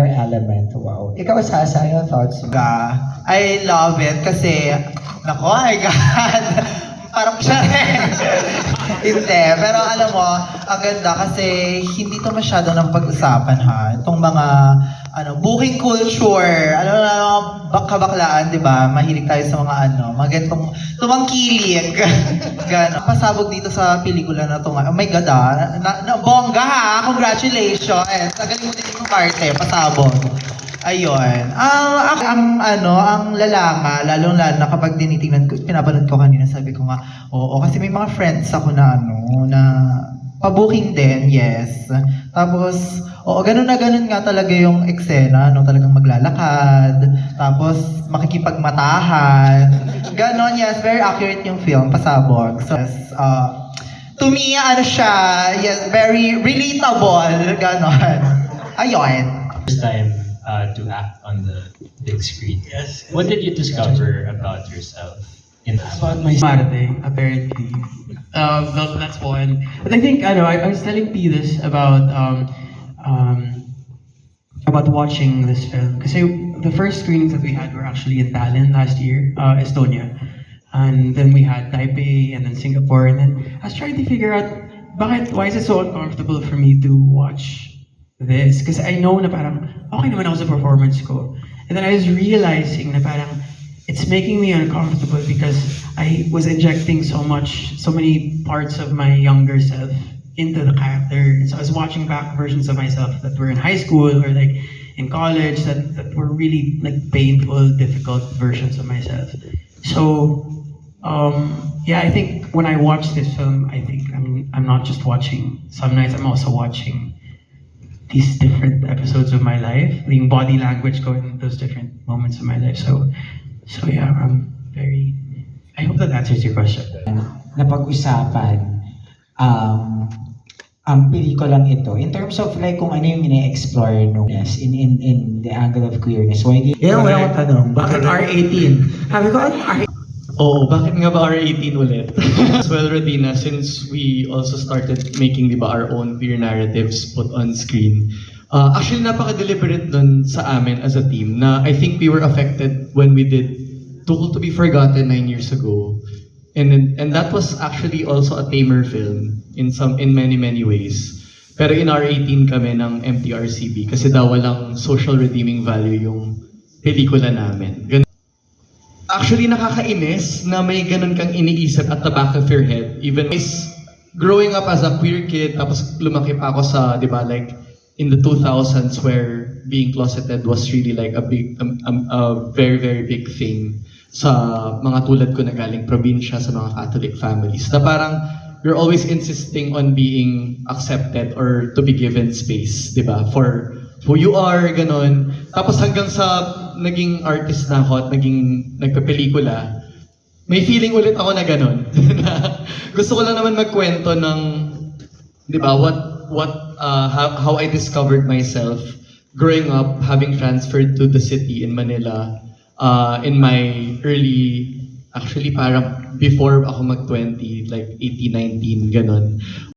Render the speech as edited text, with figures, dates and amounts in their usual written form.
your element. Wow. Ikaw, Sasa, your thoughts? I love it kasi, nako, my God, parang siya rin. Hindi, pero alam mo, ang ganda kasi hindi to masyado ng pag-usapan ha. Itong mga, booking culture, kabaklaan, di ba? Mahilig tayo sa mga magandang tumangkilig. Gano'n. Pasabog dito sa pelikula na to nga. Oh my God bongga ha! Congratulations! Nagaling mo din yung parte, pasabog. Ayun. Ang lalanga, lalong-lalo na kapag tinitingnan ko, pinapanood ko kanina, sabi ko nga, oo, kasi may mga friends ako na na pa-booking din, yes. Tapos, oo, ganun na ganun nga talaga yung eksena, talagang maglalakad, tapos makikipagmatahan. Ganon, yes, very accurate yung film, pasabog. So, yes, to me, siya, yes, very relatable, ganon. Ayun. First time to act on the big screen. Yes. What did you discover about yourself in that? About my Marte, apparently. That's one. But I think, I was telling P this about watching this film. Because the first screenings that we had were actually in Tallinn last year, Estonia. And then we had Taipei and then Singapore. And then I was trying to figure out, why is it so uncomfortable for me to watch this? Because I know na parang, okay naman ako sa performance ko. And then I was realizing na parang, it's making me uncomfortable because I was injecting so many parts of my younger self into the character. So I was watching back versions of myself that were in high school or like in college that were really like painful, difficult versions of myself. So, I think when I watch this film, I think I'm not just watching some nights, I'm also watching these different episodes of my life, yung body language ko in those different moments of my life. So yeah, I hope that answers your question. Napag-usapan ang pelikulang ito in terms of like kung ano yung ine-explore in the angle of queerness. Why do you... Yeah, wala akong tanong. Bakit R18? Sabi ko, R18? Oo, bakit nga ba R18 ulit? As well, Radina, since we also started making, di ba, our own queer narratives put on screen, actually, napaka-deliberate dun sa amin as a team na I think we were affected when we did Too Cool to Be Forgotten 9 years ago. And that was actually also a tamer film in many ways. Pero in R18 kami ng MTRCB kasi daw walang social redeeming value yung pelikula namin. Actually, nakakainis na may ganun kang iniisip at the back of your head. Even growing up as a queer kid, tapos lumaki pa ako sa, di ba, like, in the 2000s where being closeted was really like a very big thing sa mga tulad ko na galing probinsya sa mga Catholic families. Na parang, you're always insisting on being accepted or to be given space, di ba, for who you are, ganon. Tapos hanggang sa naging artist na ako at naging nagpapelikula, may feeling ulit ako na ganon. Gusto ko lang naman magkwento ng, di ba, how I discovered myself growing up, having transferred to the city in Manila, in my early, actually parang before ako mag-20, like 18, 19, ganon.